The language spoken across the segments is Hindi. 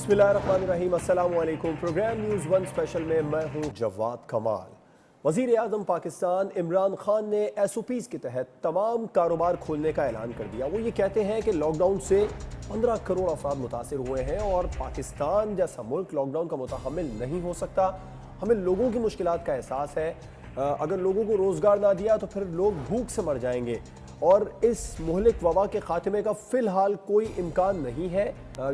बिस्मिल्लाहिर्रहमानिर्रहीम, अस्सलाम वालेकुम। प्रोग्राम न्यूज़ वन स्पेशल में मैं हूं जवाद कमाल। वज़ीर आज़म पाकिस्तान इमरान खान ने SOPs के तहत तमाम कारोबार खोलने का ऐलान कर दिया। वो ये कहते हैं कि लॉकडाउन से 15 करोड़ अफराद मुतासिर हुए हैं और पाकिस्तान जैसा मुल्क लॉकडाउन का मुतहम्मिल नहीं हो सकता। हमें लोगों की मुश्किलात का एहसास है। अगर लोगों को रोज़गार ना दिया तो फिर लोग भूख से मर जाएंगे और इस मुहलिक वबा के खात्मे का फ़िलहाल कोई इम्कान नहीं है।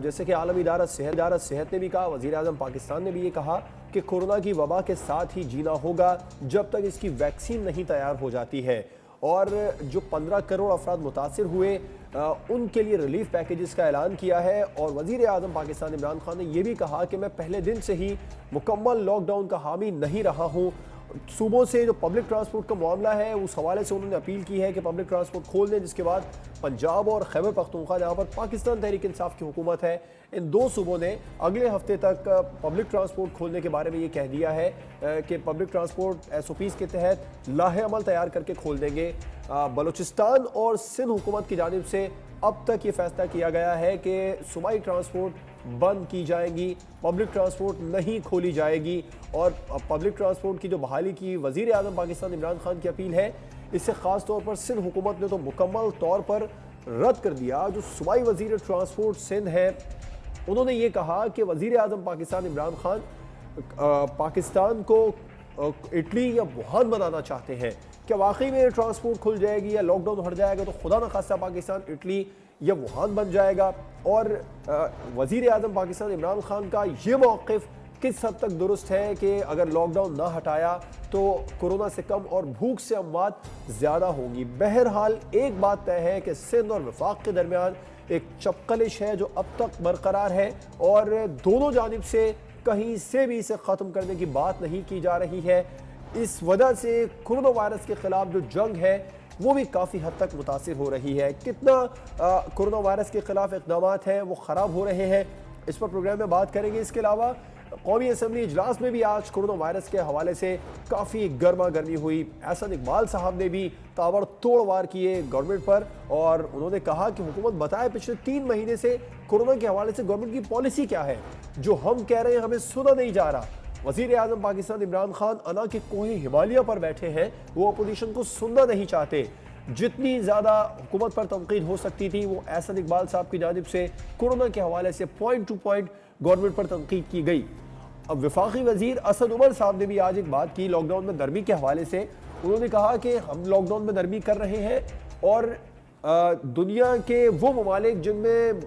जैसे कि आलमी इदारा सेहत ने भी कहा, वज़ीर आज़म पाकिस्तान ने भी ये कहा कि कोरोना की वबा के साथ ही जीना होगा जब तक इसकी वैक्सीन नहीं तैयार हो जाती है। और जो 15 करोड़ अफराद मुतासिर हुए उनके लिए रिलीफ पैकेजेस का ऐलान किया है। और वज़ीर आज़म पाकिस्तान इमरान खान ने यह भी कहा कि मैं पहले दिन से ही मुकम्मल लॉकडाउन का हामी नहीं रहा हूँ। सूबों से जो पब्लिक ट्रांसपोर्ट का मामला है उस हवाले से उन्होंने अपील की है कि पब्लिक ट्रांसपोर्ट खोल दें, जिसके बाद पंजाब और खैबर पख्तूनख्वा जहाँ पर पाकिस्तान तहरीक इंसाफ की हुकूमत है, इन दो सूबों ने अगले हफ्ते तक पब्लिक ट्रांसपोर्ट खोलने के बारे में ये कह दिया है कि पब्लिक ट्रांसपोर्ट SOPs के तहत लाहे अमल तैयार करके खोल देंगे। बलूचिस्तान और सिंध हुकूमत की जानिब से अब तक ये फैसला किया गया है कि सूबाई ट्रांसपोर्ट बंद की जाएंगी, पब्लिक ट्रांसपोर्ट नहीं खोली जाएगी। और पब्लिक ट्रांसपोर्ट की जो बहाली की वज़ीर आज़म पाकिस्तान इमरान खान की अपील है, इससे ख़ास तौर पर सिंध हुकूमत ने तो मुकम्मल तौर पर रद्द कर दिया। जो सूबाई वज़ीर ट्रांसपोर्ट सिंध है, उन्होंने ये कहा कि वज़ीर आज़म पाकिस्तान इमरान खान पाकिस्तान को इटली या वुहान बनाना चाहते हैं। क्या वाकई में ट्रांसपोर्ट खुल जाएगी या लॉकडाउन हट जाएगा तो खुदा न खास्ता पाकिस्तान इटली या वुहान बन जाएगा? और वज़ीर आज़म पाकिस्तान इमरान खान का ये मौक़िफ़ किस हद तक दुरुस्त है कि अगर लॉकडाउन ना हटाया तो कोरोना से कम और भूख से अमवात ज़्यादा होंगी? बहरहाल एक बात तय है कि सिंध और वफाक के दरमियान एक चपकलिश है जो अब तक बरकरार है और दोनों जानिब से कहीं से भी इसे ख़त्म करने की बात नहीं की जा रही है। इस वजह से कोरोना वायरस के ख़िलाफ़ जो जंग है वो भी काफ़ी हद तक मुतासिर हो रही है। कितना कोरोना वायरस के ख़िलाफ़ इक़दामात हैं वो ख़राब हो रहे हैं, इस पर प्रोग्राम में बात करेंगे। इसके अलावा कौमी असम्बली इजलास में भी आज कोरोना वायरस के हवाले से काफ़ी गर्मा गर्मी हुई। एहसन इकबाल साहब ने भी ताबड़तोड़ वार किए गवर्नमेंट पर और उन्होंने कहा कि हुकूमत बताए पिछले 3 महीने से कोरोना के हवाले से गवर्नमेंट की पॉलिसी क्या है, जो हम कह रहे हैं हमें सुना नहीं जा रहा। वज़ीर आज़म पाकिस्तान इमरान खान अना के कोहे हिमालय पर बैठे हैं, वो अपोजिशन को सुनना नहीं चाहते। जितनी ज़्यादा हुकूमत पर तनकीद हो सकती थी वो एहसन इकबाल साहब की जानिब से कोरोना के हवाले से पॉइंट टू पॉइंट गवर्नमेंट पर तनकीद की गई। अब वफाकी वज़ीर असद उमर साहब ने भी आज एक बात की लॉकडाउन में नरमी के हवाले से। उन्होंने कहा कि हम लॉकडाउन में नरमी कर रहे हैं और दुनिया के वो ममालिक जिनमें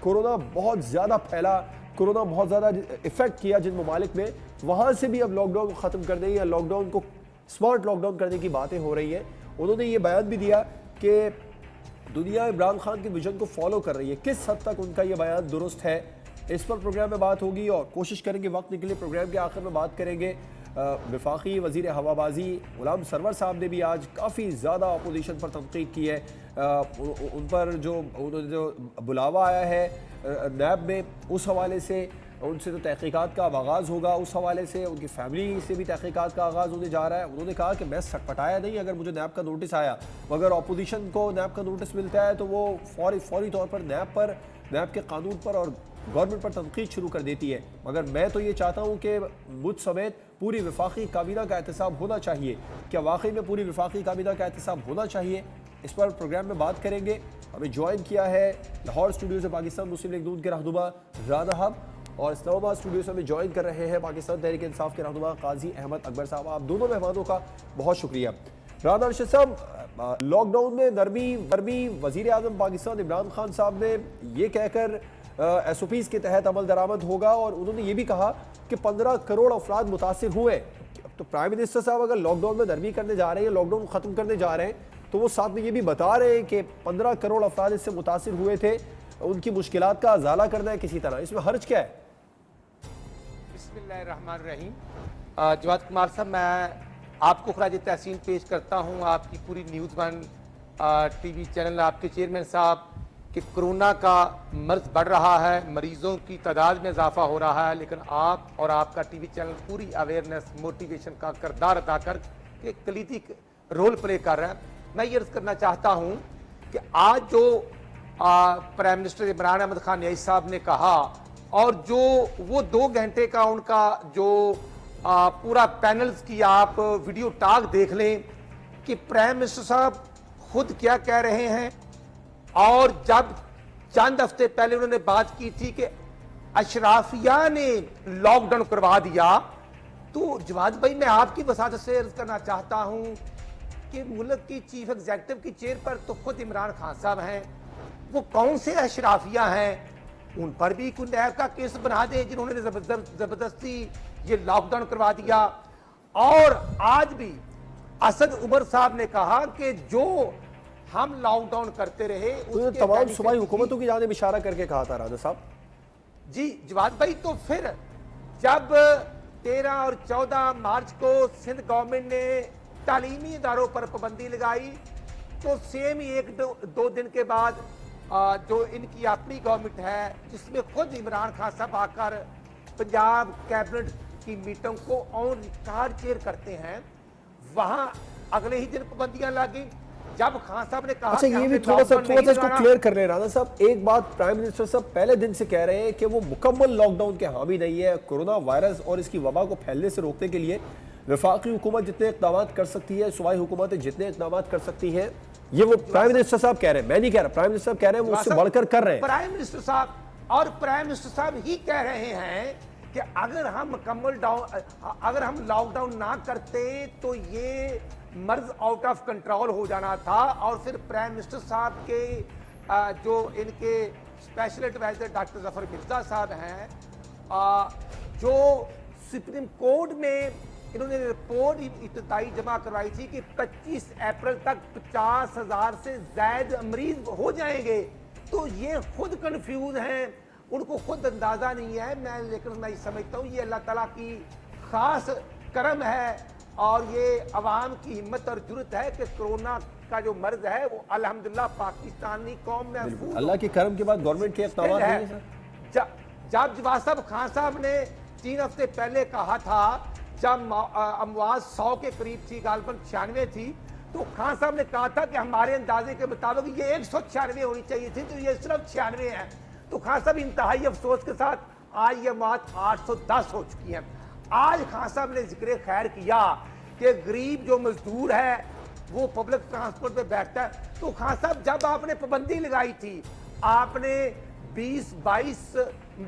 कोरोना बहुत ज़्यादा फैला, कोरोना बहुत ज़्यादा इफ़ेक्ट किया जिन ममालिक में, वहाँ से भी अब लॉकडाउन को ख़त्म कर दें या लॉकडाउन को स्मार्ट लॉकडाउन करने की बातें हो रही हैं। उन्होंने ये बयान भी दिया कि दुनिया इमरान खान के विजन को फॉलो कर रही है। किस हद तक उनका ये बयान दुरुस्त है, इस पर प्रोग्राम में बात होगी और कोशिश करेंगे वक्त निकले प्रोग्राम के आखिर में बात करेंगे। वफाकी वज़ीर हवाबाजी गुलाम सरवर साहब ने भी आज काफ़ी ज़्यादा अपोजिशन पर तनकीद की है। उन पर जो बुलावा आया है नैब में, उस हवाले से उनसे तो तहकीकात का आगाज़ होगा, उस हवाले से उनकी फैमिली से भी तहकीकात का आगाज़ होने जा रहा है। उन्होंने कहा कि मैं सटपटाया नहीं अगर मुझे नैब का नोटिस आया, मगर अपोजिशन को नैब का नोटिस मिलता है तो वो फौरी तौर पर नैब के कानून पर और गवर्नमेंट पर तनकीद शुरू कर देती है। मगर मैं तो ये चाहता हूँ कि मुझ समेत पूरी वफाकी काबीना का एहतसाब होना चाहिए। क्या वाकई में पूरी वफाकी काबीना का एहतसाब होना चाहिए? इस पर प्रोग्राम में बात करेंगे। हमें ज्वाइन किया है लाहौर स्टूडियो से पाकिस्तान मुस्लिम लीग नून के रहनुमा राना हब और इस्लामाबाद स्टूडियो से हमें ज्वाइन कर रहे हैं पाकिस्तान तहरीक इंसाफ के रहनुमा काजी अहमद अकबर साहब। आप दोनों मेहमानों का बहुत शुक्रिया। राना अर्शद साहब, लॉकडाउन में नरमी वज़ीर आज़म पाकिस्तान इमरान खान साहब ने ये कहकर SOPs के तहत अमल दरामद होगा और उन्होंने ये भी कहा कि 15 करोड़ अफराद मुतासिर हुए। तो प्राइम मिनिस्टर साहब अगर लॉकडाउन में नरमी करने जा रहे हैं, लॉकडाउन ख़त्म करने जा रहे हैं, तो वो साथ में ये भी बता रहे हैं कि 15 करोड़ अफराद इससे मुतासिर हुए थे, उनकी मुश्किलात का अजाला करना है किसी तरह, इसमें हर्ज क्या है? बिस्मिल्लाहिर्रहमानिर्रहीम। जवाद कुमार साहब, मैं आपको खराज तहसीन पेश करता हूँ, आपकी पूरी न्यूज़ वन TV चैनल, आपके चेयरमैन साहब कि कोरोना का मर्ज बढ़ रहा है, मरीजों की तादाद में इजाफा हो रहा है, लेकिन आप और आपका TV चैनल पूरी अवेयरनेस मोटिवेशन का किरदार अदा कर एक कलीदी रोल प्ले कर रहा है। मैं ये अर्ज़ करना चाहता हूँ कि आज जो प्राइम मिनिस्टर इमरान अहमद खान न्याई साहब ने कहा और जो वो 2 घंटे का उनका जो पूरा पैनल्स की आप वीडियो टॉक देख लें कि प्राइम मिनिस्टर साहब खुद क्या कह रहे हैं। और जब चंद हफ्ते पहले उन्होंने बात की थी कि अशराफिया ने लॉकडाउन करवा दिया, तो जवाद भाई मैं आपकी वसादत से अर्ज करना चाहता हूं कि मुल्क की चीफ एग्जीक्यूटिव की चेयर पर तो खुद इमरान खान साहब हैं, वो कौन से अशराफिया हैं, उन पर भी कोई नैब का केस बना दे जिन्होंने जबरदस्ती ये लॉकडाउन करवा दिया। और आज भी असद उमर साहब ने कहा कि जो हम लॉकडाउन करते रहे तो तमाम सूबाई हुकूमतों की जानिब इशारा करके कहा था राजा साहब। जी जवाद भाई, तो फिर जब 13 और 14 मार्च को सिंध गवर्नमेंट ने तालीमी इदारों पर पाबंदी लगाई, तो सेम ही 1-2 दिन के बाद जो इनकी अपनी गवर्नमेंट है जिसमें खुद इमरान खान साहब आकर पंजाब कैबिनेट की मीटिंग को ऑन रिकॉर्ड चेयर करते हैं, वहां अगले ही दिन पाबंदियां लगी। जब खान साहब ने कहा, अच्छा ये भी थोड़ा सा इसको क्लियर कर रहे हैं राणा साहब। एक बात प्राइम मिनिस्टर साहब पहले दिन से कह रहे हैं कि वो मुकम्मल लॉकडाउन के हामी नहीं है। कोरोना वायरस और इसकी वबा को फैलने से रोकने के लिए वफाकी हुकूमत जितने इक़दाम कर सकती है, सूबाई हुकूमतें जितने इक़दाम कर सकती हैं, ये वो प्राइम मिनिस्टर साहब कह रहे हैं, मैं नहीं कह रहा, प्राइम मिनिस्टर साहब कह रहे हैं, वो उससे बढ़कर कर रहे हैं। प्राइम मिनिस्टर साहब ही कह रहे हैं कि अगर हम लॉकडाउन ना करते तो ये मर्ज आउट ऑफ कंट्रोल हो जाना था। और फिर प्राइम मिनिस्टर साहब के जो इनके special adviser doctor Zafar Mirza साहब हैं, जो सुप्रीम कोर्ट में इन्होंने रिपोर्ट इब्तिदाई जमा करवाई थी कि 25 अप्रैल तक 50,000 से ज्यादा मरीज हो जाएंगे, तो ये खुद कंफ्यूज हैं, उनको खुद अंदाजा नहीं है। लेकिन मैं समझता हूँ ये अल्लाह ताला की खास करम है और ये अवाम की हिम्मत और जुर्रत है कि कोरोना का जो मर्ज है वो अल्हम्दुलिल्लाह पाकिस्तानी कौम में अल्लाह के करम के बाद गवर्नमेंट के इक़दाम है। जब जवाद साहब खान साहब ने 3 हफ्ते पहले कहा था, जब अमवाज 100 के करीब थी, गालबन 96 थी, तो खान साहब ने कहा था कि हमारे अंदाजे के मुताबिक ये 196 होनी चाहिए थी, तो ये सिर्फ 96 है। तो खान साहब इंतहाई अफसोस के साथ आज ये मौत 810 हो चुकी है। आज खान साहब ने जिक्र खैर किया कि गरीब जो मजदूर है वो पब्लिक ट्रांसपोर्ट पे बैठता है। तो खान साहब जब आपने पाबंदी लगाई थी, आपने 20-22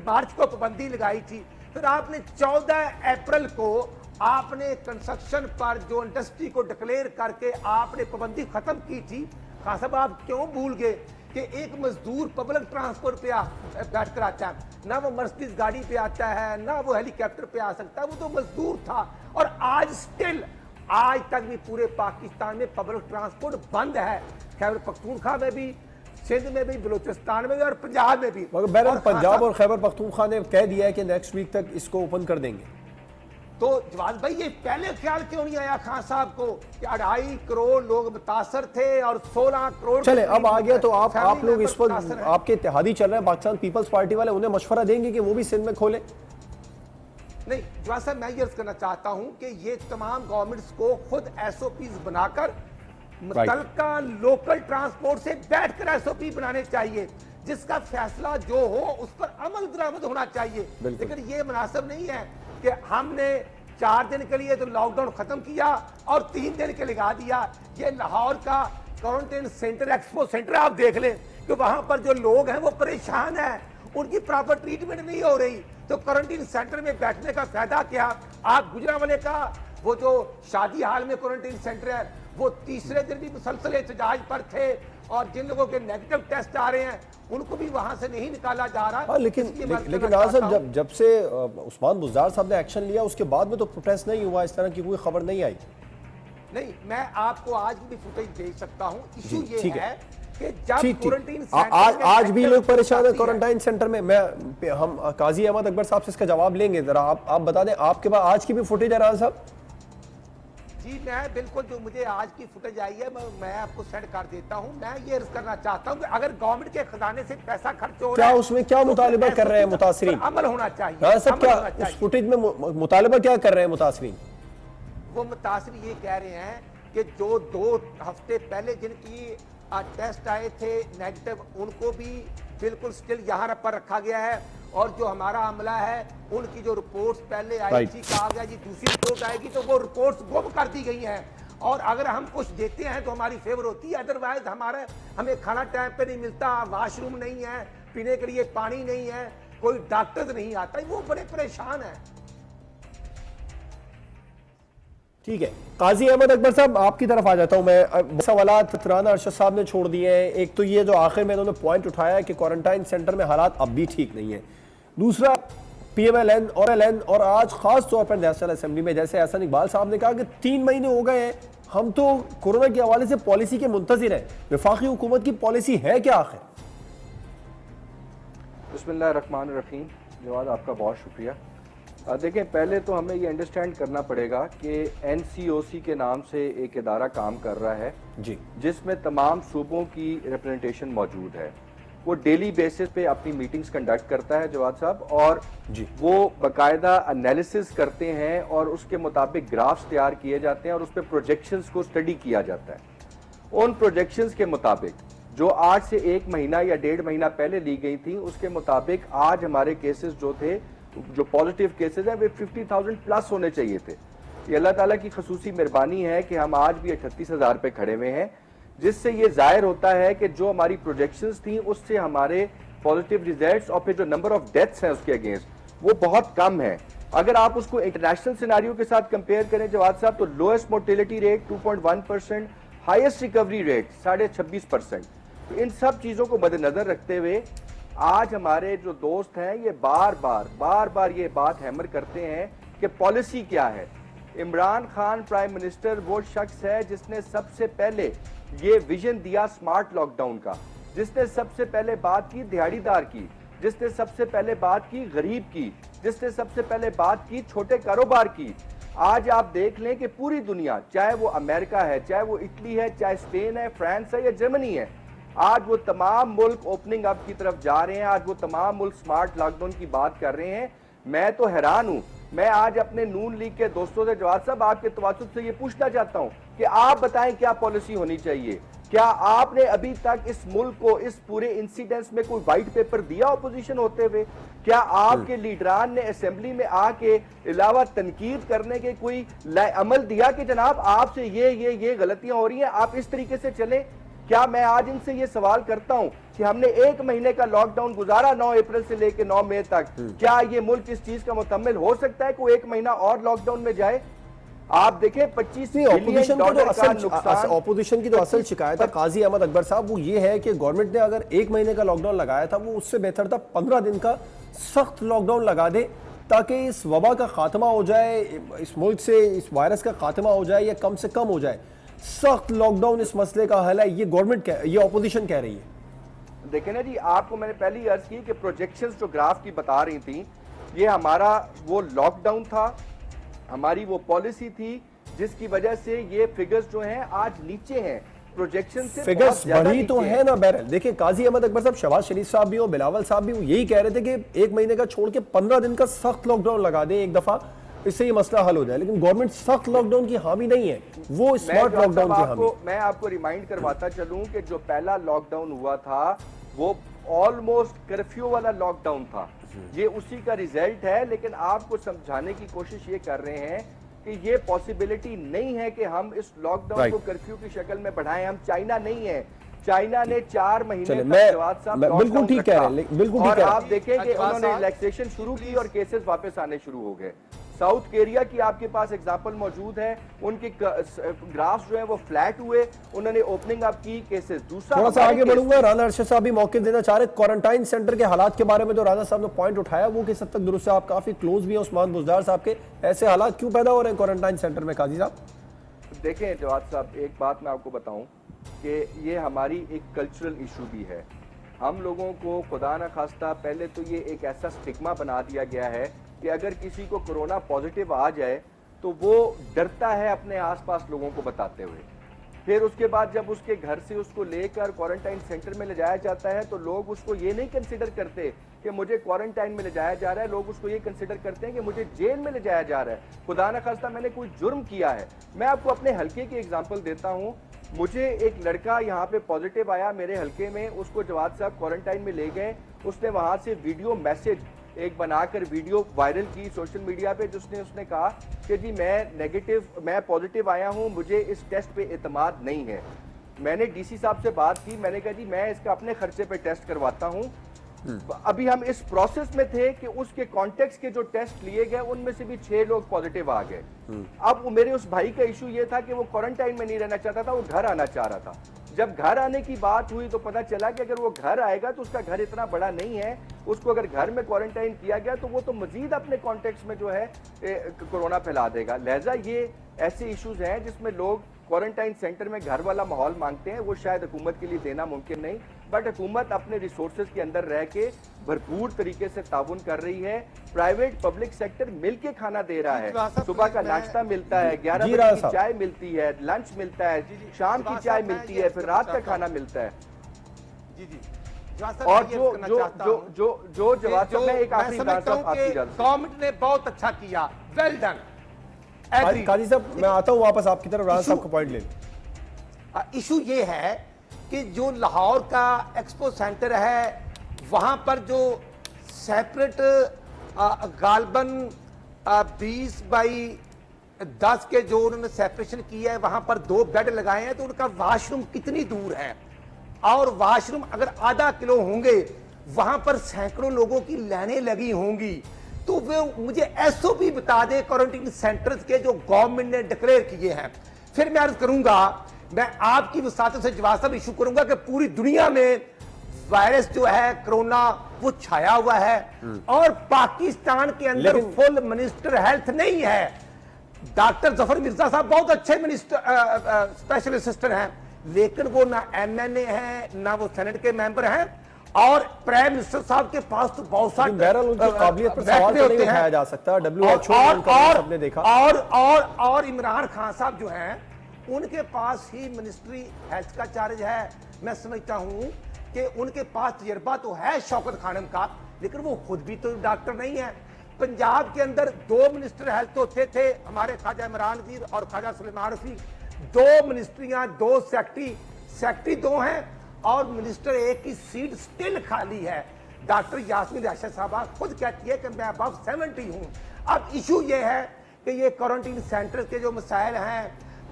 मार्च को पाबंदी लगाई थी, फिर आपने 14 अप्रैल को आपने कंस्ट्रक्शन पर जो इंडस्ट्री को डिक्लेयर करके आपने पाबंदी खत्म की थी। खान साहब आप क्यों भूल गए कि एक मजदूर पब्लिक ट्रांसपोर्ट पे बैठ कर आता है, ना वो मर्सिडीज गाड़ी पे आता है, ना वो हेलीकॉप्टर पे आ सकता है, वो तो मजदूर था। और आज स्टिल आज तक भी पूरे पाकिस्तान में पब्लिक ट्रांसपोर्ट बंद है, खैबर पख्तूनख्वा में भी, सिंध में भी, बलूचिस्तान में भी और पंजाब में भी। मगर बहरहाल पंजाब और खैबर पख्तूनख्वा ने कह दिया है कि नेक्स्ट वीक तक इसको ओपन कर देंगे। तो जवाद भाई ये पहले ख्याल क्यों नहीं आया खान साहब को कि 2.5 करोड़ लोग मुतासर थे और 16 करोड़। चले अब आ गया तो आप लोग इस पर आपके इत्तेहादी चल रहे हैं पाकिस्तान पीपल्स पार्टी वाले, उन्हें मशवरा देंगे कि वो भी सिंध में खोले? नहीं जवाद साहब, मैं ये अर्ज करना चाहता हूं कि ये तमाम गवर्नमेंट्स को खुद SOPs बनाकर मुतल्लिका लोकल ट्रांसपोर्ट से बैठकर SOP बनाने चाहिए, जिसका फैसला जो हो उस पर अमल दरामद होना चाहिए। लेकिन ये मुनासिब नहीं है कि हमने 4 दिन के लिए तो लॉकडाउन खत्म किया और 3 दिन के लगा दिया। ये लाहौर का क्वारंटाइन सेंटर, एक्सपो सेंटर आप देख लें कि वहां पर जो लोग हैं वो परेशान हैं, उनकी प्रॉपर ट्रीटमेंट नहीं हो रही। तो क्वारंटाइन सेंटर में बैठने का फायदा क्या? आप गुजरांवाले का वो जो शादी हाल में क्वारंटाइन सेंटर है, वो तीसरे दिन भी मुसलसल एहतजाज पर थे और जिन लोगों के नेगेटिव टेस्ट आ रहे हैं उनको भी वहां से नहीं निकाला जा रहा। हाँ, लेकिन आजम जब से उस्मान बुज़दार साहब ने एक्शन लिया उसके बाद में तो प्रोटेस्ट नहीं हुआ, इस तरह की कोई खबर नहीं आई। नहीं, मैं आपको आज भी फुटेज दे सकता हूं। इशू ये है कि जब क्वारंटाइन आज भी लोग परेशान है क्वारंटाइन सेंटर में। हम काजी अहमद अकबर साहब से इसका जवाब लेंगे, जरा आप बता दें आपके पास आज की भी फुटेज है राना साहब? जी मैं बिल्कुल, जो मुझे आज की फुटेज आई है मैं आपको सेंड कर देता हूं। मैं ये अर्ज करना चाहता हूं कि अगर गवर्नमेंट के खजाने से पैसा खर्च हो रहा है, उसमें क्या मुतालिबा कर रहे हैं मुतासरीन? अमल होना चाहिए। हाँ सब क्या उस फुटेज में मुतालिबा क्या कर रहे हैं मुतासरीन? वो मुतासरीन ये कह रहे हैं कि जो 2 हफ्ते पहले जिनकी टेस्ट आए थे नेगेटिव, उनको भी बिल्कुल स्टिल यहाँ पर रखा गया है और जो हमारा अमला है उनकी जो रिपोर्ट्स पहले आई थी, कहा गया जी दूसरी रिपोर्ट आएगी, तो वो रिपोर्ट्स गुम कर दी गई हैं। और अगर हम कुछ देते हैं तो हमारी फेवर होती है, अदरवाइज हमें खाना टाइम पे नहीं मिलता, वॉशरूम नहीं है, पीने के लिए पानी नहीं है, कोई डॉक्टर नहीं आता, वो बड़े परेशान है। ठीक है, काजी अहमद अकबर साहब आपकी तरफ आ जाता हूं मैं। सवालात राना अरशद साहब ने छोड़ दिए हैं। एक तो ये जो आखिर में इन्होंने पॉइंट उठाया है कि क्वारंटाइन सेंटर में हालात अब भी ठीक नहीं है। दूसरा, PMLN और LN और आज खास तौर पर नेशनल असेंबली में जैसे एहसन इकबाल साहब ने कहा कि 3 महीने हो गए हैं, हम तो कोरोना के हवाले से पॉलिसी के मुंतजिर हैं, वफाकी हुकूमत की पॉलिसी है क्या आखिर? बिस्मिल्लाहिर्रहमानिर्रहीम। जवाद, आपका बहुत शुक्रिया। देखें, पहले तो हमें ये अंडरस्टैंड करना पड़ेगा कि NCOC के नाम से एक इदारा काम कर रहा है जी, जिसमें तमाम सूबों की रिप्रेजेंटेशन मौजूद है। वो डेली बेसिस पे अपनी मीटिंग्स कंडक्ट करता है जवाद साहब, और जी, वो बाकायदा एनालिसिस करते हैं और उसके मुताबिक ग्राफ्स तैयार किए जाते हैं और उस पर प्रोजेक्शंस को स्टडी किया जाता है। उन प्रोजेक्शंस के मुताबिक जो आज से 1 महीना या 1.5 महीना पहले ली गई थी, उसके मुताबिक आज हमारे केसेस जो थे, जो पॉजिटिव केसेस हैं, वे 50,000 प्लस होने चाहिए थे। ये अल्लाह ताला की खसूसी मेहरबानी है कि हम आज भी 38,000 पे खड़े हुए हैं, जिससे ये जाहिर होता है कि जो हमारी प्रोजेक्शंस थी उससे हमारे पॉजिटिव रिजल्ट्स और फिर जो नंबर ऑफ डेथ्स हैं उसके अगेंस्ट वो बहुत कम है। अगर आप उसको इंटरनेशनल सिनारियो के साथ कंपेयर करें जवाद साहब, तो lowest mortality rate 2.1%, highest recovery rate 26.5%। तो इन सब चीजों को मद्देनजर रखते हुए आज हमारे जो दोस्त हैं ये बार बार ये बात हैमर करते हैं कि पॉलिसी क्या है। इमरान खान प्राइम मिनिस्टर वो शख्स है जिसने सबसे पहले ये विजन दिया स्मार्ट लॉकडाउन का, जिसने सबसे पहले बात की दिहाड़ीदार की, जिसने सबसे पहले बात की गरीब की, जिसने सबसे पहले बात की छोटे कारोबार की। आज आप देख लें कि पूरी दुनिया, चाहे वो अमेरिका है, चाहे वो इटली है, चाहे स्पेन है, फ्रांस है या जर्मनी है, आज वो तमाम मुल्क ओपनिंग अप की तरफ जा रहे हैं। आज वो तमाम मुल्क स्मार्ट लॉकडाउन की बात कर रहे हैं। मैं तो हैरान हूं। मैं आज अपने नून लीग के दोस्तों से जवाब साहब आपके तवज्जुह से ये पूछना चाहता हूं कि आप बताएं क्या पॉलिसी होनी चाहिए। क्या आपने अभी तक इस मुल्क को इस पूरे इंसिडेंस में कोई व्हाइट पेपर दिया ऑपोजिशन होते हुए? क्या आपके लीडरान ने असेंबली में आके अलावा तनकीद करने के कोई अमल दिया कि जनाब आपसे ये गलतियां हो रही हैं, आप इस तरीके से चलें? क्या मैं आज इनसे ये सवाल करता हूं कि हमने 1 महीने का लॉकडाउन गुजारा 9 अप्रैल से लेकर 9 मई तक, क्या ये मुल्क इस चीज का मुकम्मल हो सकता है कि 1 महीना और लॉकडाउन में जाए? आप देखें 25 ऑपोजिशन बिलियन ऑपोजिशन की जो असल शिकायत है काजी अहमद अकबर साहब, वो ये है कि गवर्नमेंट ने अगर 1 महीने का लॉकडाउन लगाया था, वो उससे बेहतर था 15 दिन का सख्त लॉकडाउन लगा दे, ताकि इस वबा का खात्मा हो जाए, इस मुल्क से इस वायरस का खात्मा हो जाए या कम से कम हो जाए। सख्त लॉकडाउन इस मसले का हल है, ये गवर्नमेंट ये ऑपोजिशन कह रही है। देखें ना जी, आपको मैंने पहले ही अर्ज की कि प्रोजेक्शंस जो ग्राफ की बता रही थी, ये हमारा वो लॉकडाउन था, हमारी वो पॉलिसी थी जिसकी वजह से ये फिगर्स जो हैं आज नीचे हैं, प्रोजेक्शन से फिगर्स बढ़ी तो है ना। बहरहाल देखिए, काजी अहमद अकबर साहब, शहबाज शरीफ साहब भी और बिलावल साहब भी यही कह रहे थे कि 1 महीने का छोड़ के 15 दिन का सख्त लॉकडाउन लगा दे एक दफा, इससे ये मसला हल हो जाए। लेकिन गवर्नमेंट सख्त लॉकडाउन की हामी नहीं है, वो स्मार्ट लॉकडाउन की हामी। मैं आपको रिमाइंड करवाता चलूं कि जो पहला लॉकडाउन हुआ था वो ऑलमोस्ट कर्फ्यू वाला लॉकडाउन था, ये उसी का रिजल्ट है। लेकिन आपको समझाने की कोशिश ये कर रहे हैं कि ये पॉसिबिलिटी नहीं है कि हम इस लॉकडाउन को कर्फ्यू की शक्ल में बढ़ाएं। हम चाइना नहीं है, चाइना ने 4 महीने बिल्कुल ठीक कह रहे हैं, बिल्कुल ठीक है। आप देखें कि उन्होंने रिलैक्सेशन शुरू की और केसेस वापस आने शुरू हो गए। साउथ कोरिया की आपके पास एग्जांपल मौजूद है, उनके ग्राफ्स जो है वो फ्लैट हुए, उन्होंने ओपनिंग अप की, केसेस। दूसरा, थोड़ा सा आगे बढ़ूंगा, राना अरशद साहब भी मौके देना चाह रहे। क्वारंटाइन सेंटर के हालात के बारे में जो राना साहब ने पॉइंट उठाया वो किस हद तक दुरुस्त है? आप काफी क्लोज भी हैं उस्मान बुज़दार साहब के, ऐसे हालात क्यों पैदा हो रहे हैं क्वारंटाइन सेंटर में काजी साहब? देखें जवाद साहब, एक बात मैं आपको बताऊं कि ये हमारी एक कल्चरल इशू भी है। हम लोगों को खुदा न खास्ता पहले तो ये एक ऐसा स्टिग्मा बना दिया गया है कि अगर किसी को कोरोना पॉजिटिव आ जाए तो वो डरता है अपने आसपास लोगों को बताते हुए। फिर उसके बाद जब उसके घर से उसको लेकर क्वारंटाइन सेंटर में ले जाया जाता है तो लोग उसको ये नहीं कंसिडर करते कि मुझे क्वारंटाइन में ले जाया जा रहा है, लोग उसको ये कंसिडर करते हैं कि मुझे जेल में ले जाया जा रहा है, खुदा न खास्ता मैंने कोई जुर्म किया है। मैं आपको अपने हल्के की एग्जांपल देता हूँ। मुझे एक लड़का यहाँ पे पॉजिटिव आया मेरे हल्के में, उसको जवाद साहब क्वारंटाइन में ले गए, उसने वहां से वीडियो मैसेज एक बनाकर वीडियो वायरल की सोशल मीडिया पे, जिसने उसने कहा कि जी मैं पॉजिटिव आया हूं, मुझे इस टेस्ट पे एतमाद नहीं है। मैंने डीसी साहब से बात की, मैंने कहा जी मैं इसका अपने खर्चे पे टेस्ट करवाता हूं। अभी हम इस प्रोसेस में थे कि उसके कॉन्टेक्स्ट के जो टेस्ट लिए गए उनमें से भी 6 लोग पॉजिटिव आ गए। अब मेरे उस भाई का इशू ये था कि वो क्वारंटाइन में नहीं रहना चाहता था, वो घर आना चाह रहा था। जब घर आने की बात हुई तो पता चला कि अगर वो घर आएगा तो उसका घर इतना बड़ा नहीं है, उसको अगर घर में क्वारंटाइन किया गया तो वो तो मजीद अपने कॉन्टेक्स्ट में जो है कोरोना फैला देगा। लिहाजा ये ऐसे इश्यूज हैं जिसमें लोग क्वारंटाइन सेंटर में घर वाला माहौल मांगते हैं, वो शायद हुकूमत के लिए देना मुमकिन नहीं, बट हुकूमत अपने रिसोर्सेज के अंदर रह के भरपूर तरीके से ताउन कर रही है। प्राइवेट पब्लिक सेक्टर मिलके खाना दे रहा है, सुबह का नाश्ता मिलता है, 11 बजे की चाय मिलती है, लंच मिलता है, शाम की चाय मिलती है, फिर रात का खाना मिलता है। और जो जवाब मैं एक आखिरी बात आपकी गवर्नमेंट ने बहुत अच्छा किया, वेल डन। काजी साहब मैं आता हूं वापस आपकी तरफ, राना साहब का पॉइंट ले लें। इशू ये है कि जो लाहौर का एक्सपो सेंटर है वहां पर जो सेपरेट गालबन 20 बाई 10 के जो उन्होंने सेपरेशन किया है, वहां पर 2 बेड लगाए हैं, तो उनका वॉशरूम कितनी दूर है, और वॉशरूम अगर आधा किलो होंगे वहां पर सैकड़ों लोगों की लाइनें लगी होंगी। तो वो मुझे एसओपी बता दे क्वारंटीन सेंटर्स के जो गवर्नमेंट ने डिक्लेयर किए हैं। फिर मैं अर्ज करूंगा, मैं आपकी वसातों से जवाब साहब इशू करूंगा कि पूरी दुनिया में वायरस जो है कोरोना वो छाया हुआ है और पाकिस्तान के अंदर फुल मिनिस्टर हेल्थ नहीं है। डॉक्टर जफर मिर्जा साहब बहुत अच्छे मिनिस्टर स्पेशल असिस्टेंट हैं, लेकिन वो ना एमएनए है ना वो सेनेट के मेंबर हैं, और प्राइम मिनिस्टर साहब के पास तो बहुत सारे बहरहाल उनकी काबिलियत पर सवाल तो नहीं उठाया जा सकता। WHO सबने देखा, और इमरान खान साहब जो हैं उनके पास ही मिनिस्ट्री हेल्थ का चार्ज है। मैं समझता हूं कि उनके पास तजर्बा तो है शौकत खानम का, लेकिन वो खुद भी तो डॉक्टर नहीं है। पंजाब के अंदर 2 मिनिस्टर हेल्थ होते थे, हमारे ख्वाजा इमरान नज़ीर और ख्वाजा सुलेमान रफी, 2 मिनिस्ट्रियां, 2 सेक्रेटरी 2 हैं, और मिनिस्टर एक की सीट स्टिल खाली है। डॉक्टर यास्मीन राशिद साहबा खुद कहती है कि मैं अबव 70 हूं। अब इशू ये है कि ये क्वारंटीन सेंटर के जो मसाइल हैं,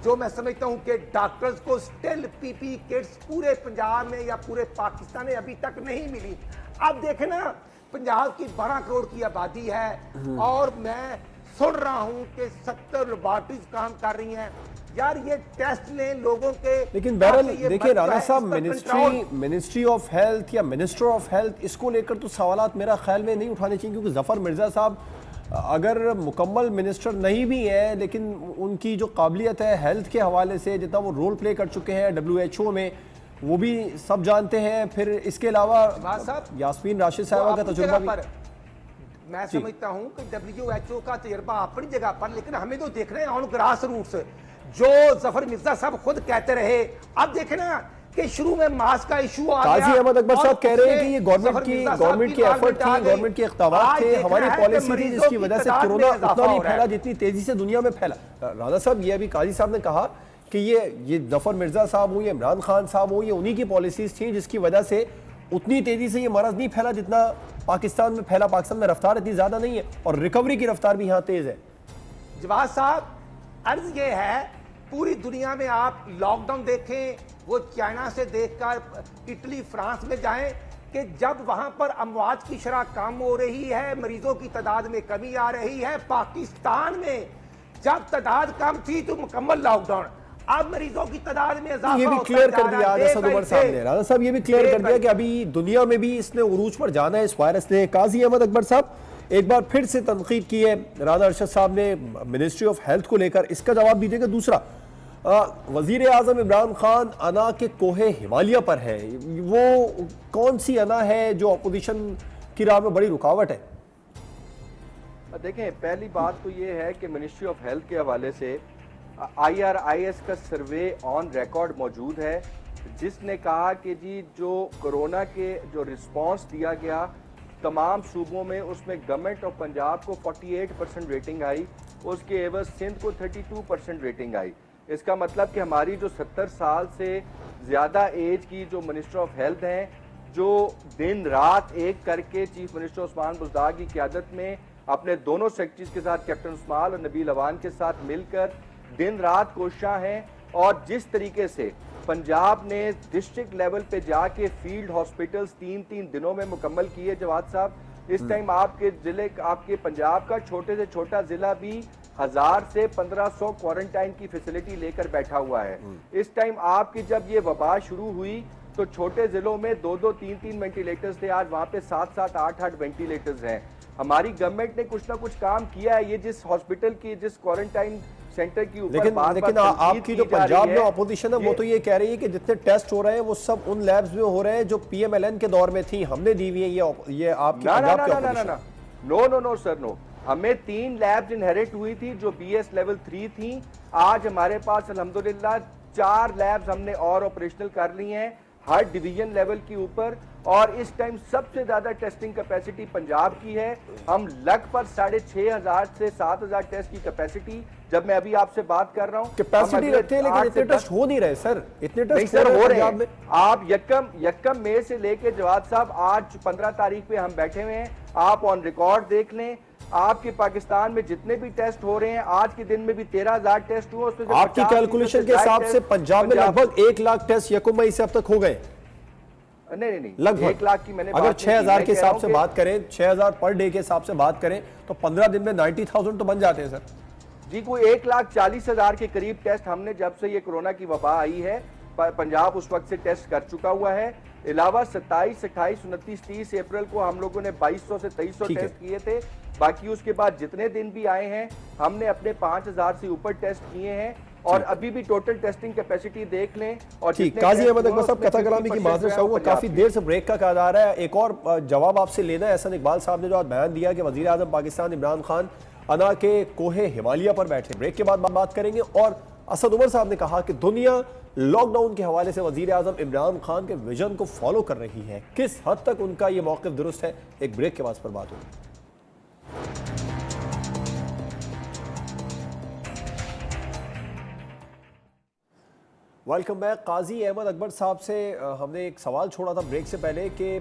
जो मैं समझता हूं कि डॉक्टर्स को स्टिल पीपी किट्स पूरे पंजाब में या पूरे पाकिस्तान में अभी तक नहीं मिली। अब देखें ना, पंजाब की 12 करोड़ की आबादी है और मैं सुन रहा हूं कि 70 लेबोरेटरीज काम कर रही हैं। यार ये टेस्ट ने लोगों के, लेकिन बहरहाल देखिए राना साहब, मिनिस्ट्री ऑफ हेल्थ या मिनिस्टर ऑफ हेल्थ, इसको लेकर तो सवालात मेरा ख्याल में नहीं उठाने चाहिए, क्योंकि जफर मिर्जा साहब अगर मुकम्मल मिनिस्टर नहीं भी है, लेकिन उनकी जो काबिलियत है हेल्थ के हवाले से, जितना वो रोल प्ले कर चुके हैं WHO में, वो भी सब जानते हैं। फिर इसके अलावा यास्मीन राशिद साहब का तजुर्बा भी, मैं समझता हूं कि WHO का तजुर्बा अपनी जगह पर, लेकिन हमें तो देख रहे हैं ऑन ग्रास रूट्स, जो जफर मिर्जा साहब खुद कहते रहे। अब देखे ना कि शुरू में मास्क का इशू आ गया, काजी अहमद अकबर साहब कह रहे हैं कि ये गवर्नमेंट की एफर्ट थी, गवर्नमेंट के इक़दामात थे, हमारी पॉलिसी थी, जिसकी वजह से कोरोना उतना नहीं फैला जितनी तेजी से दुनिया में फैला। राना साहब, ये अभी काजी साहब ने कहा कि ये जफर मिर्जा साहब हो, ये इमरान खान साहब हो, ये उन्हीं की पॉलिसीज थी जिसकी वजह से उतनी तेजी से ये मरज नहीं फैला जितना पाकिस्तान में फैला। पाकिस्तान में रफ्तार इतनी ज्यादा नहीं है और रिकवरी की रफ्तार भी यहाँ तेज है। जवाब साहब, अर्ज ये है, पूरी दुनिया में आप लॉकडाउन देखें, वो चाइना से देखकर इटली, फ्रांस में जाएं कि जब वहां पर अमवात की शरह कम हो रही है, मरीजों की तादाद में कमी आ रही है। पाकिस्तान में जब तादाद कम थी तो मुकम्मल लॉकडाउन, अब मरीजों की तादाद में इजाफा, ये भी क्लियर कर दिया असद उमर साहब ने, राना साहब ये भी क्लियर कर दिया कि अभी दुनिया में भी इसने उरूज पर जाना है इस वायरस ने। काजी अहमद अकबर साहब, एक बार फिर से तनकीद की है राना अरशद साहब ने मिनिस्ट्री ऑफ हेल्थ को लेकर, इसका जवाब दीजिएगा। दूसरा, वजीर आजम इमरान खान अना के कोहे हिमालय पर है, वो कौन सी अना है जो अपोजिशन की राह में बड़ी रुकावट है? देखें, पहली बात तो ये है कि मिनिस्ट्री ऑफ हेल्थ के हवाले से IRIS का सर्वे ऑन रिकॉर्ड मौजूद है, जिसने कहा कि जी जो कोरोना के जो रिस्पांस दिया गया तमाम सूबों में, उसमें गवर्नमेंट ऑफ पंजाब को 48% रेटिंग आई, उसके एवज सिंध को 32% रेटिंग आई। इसका मतलब कि हमारी जो 70 साल से ज़्यादा एज की जो मिनिस्टर ऑफ हेल्थ हैं जो दिन रात एक करके चीफ मिनिस्टर उस्मान बुज़दार की क़यादत में अपने दोनों सेक्रेटरीज के साथ कैप्टन उस्मान और नबील अवान के साथ मिलकर दिन रात कोशिशां हैं, और जिस तरीके से पंजाब ने डिस्ट्रिक्ट लेवल पे जाके फील्ड हॉस्पिटल्स 3-3 दिनों में मुकम्मल किए जवाद साहब। इस टाइम आपके जिले, आपके पंजाब का छोटे से छोटा जिला भी 1000 से 1500 क्वारंटाइन की फैसिलिटी लेकर बैठा हुआ है। इस टाइम आपकी जब ये वबा शुरू हुई तो छोटे जिलों में 2-2, 3-3 वेंटिलेटर्स थे, आज वहां पे 7-7, 8-8 वेंटिलेटर्स हैं। हमारी गवर्नमेंट ने कुछ ना कुछ काम किया है। ये जिस हॉस्पिटल की, जिस क्वारंटाइन सेंटर की ऊपर लेकिन आपकी जो पंजाब में अपोजिशन है वो तो ये कह रही है कि जितने टेस्ट हो रहे हैं वो सब उन लैब्स में हो रहे हैं जो पीएमएलएन के दौर में थी, हमने दी हुई है। ये आपकी पंजाब की अपोजिशन। नो सर नो, हमें 3 लैब्स इनहेरिट हुई थी जो बीएस लेवल 3 थी। आज हमारे पास अल्हम्दुलिल्लाह 4 लैब्स हमने और ऑपरेशनल कर ली हैं हर डिवीजन लेवल के ऊपर, और इस टाइम सबसे ज्यादा टेस्टिंग कैपेसिटी पंजाब की है। हम लगभग 6500 से 7000 टेस्ट की कैपेसिटी, जब मैं अभी आपसे बात कर रहा हूं, कैपेसिटी रखते हैं लेकिन इतने टेस्ट हो नहीं रहे सर। इतने टेस्ट सर हो रहे हैं। आप यकम मई से लेके जवाद साहब आज 15 तारीख पे हम बैठे हुए हैं, आप ऑन रिकॉर्ड देख लें। आपके पाकिस्तान में जितने भी टेस्ट हो रहे हैं, आज के दिन में भी 13000 टेस्ट हुए, उसमें आपकी कैलकुलेशन के हिसाब से पंजाब में लगभग 1 लाख टेस्ट यकम मई से अब तक हो गए। नहीं, लगभग 1 लाख की मैंने अगर 6000 के हिसाब से बात करें, 6000 पर डे के हिसाब से बात करें तो 15 दिन में 90,000 तो बन जाते हैं सर जी। कोई 1,40,000 के करीब टेस्ट हमने जब से ये कोरोना की वबा आई है पंजाब उस वक्त से टेस्ट कर चुका हुआ है। अलावा 27, 28, 29, 30 अप्रैल को हम लोगों ने 2200 से 2300 टेस्ट किए थे। बाकी उसके बाद जितने दिन भी आए हैं हमने अपने 5000 से ऊपर टेस्ट किए हैं, और अभी भी टोटल टेस्टिंग कैपेसिटी देख लें। और काजी अहमद अकबर साहब, कथा कलामी की माजरत चाहूंगा, काफी देर से ब्रेक का कहा जा रहा है। एक और जवाब आपसे लेना है। एहसन इकबाल साहब ने जो आज बयान दिया कि वजीर आजम पाकिस्तान इमरान खान अना के कोहे हिमालय पर बैठे। ब्रेक के बाद बात करेंगे। और असद उमर साहब ने कहा कि दुनिया लॉकडाउन के हवाले से वजीर आजम इमरान खान के विजन को फॉलो कर रही है, किस हद तक उनका यह मौक़िफ़ दुरुस्त है। एक ब्रेक के बाद पर बात होगी। Welcome back. काजी अहमद अकबर साहब से हमने एक सवाल छोड़ा था ब्रेक से पहले कि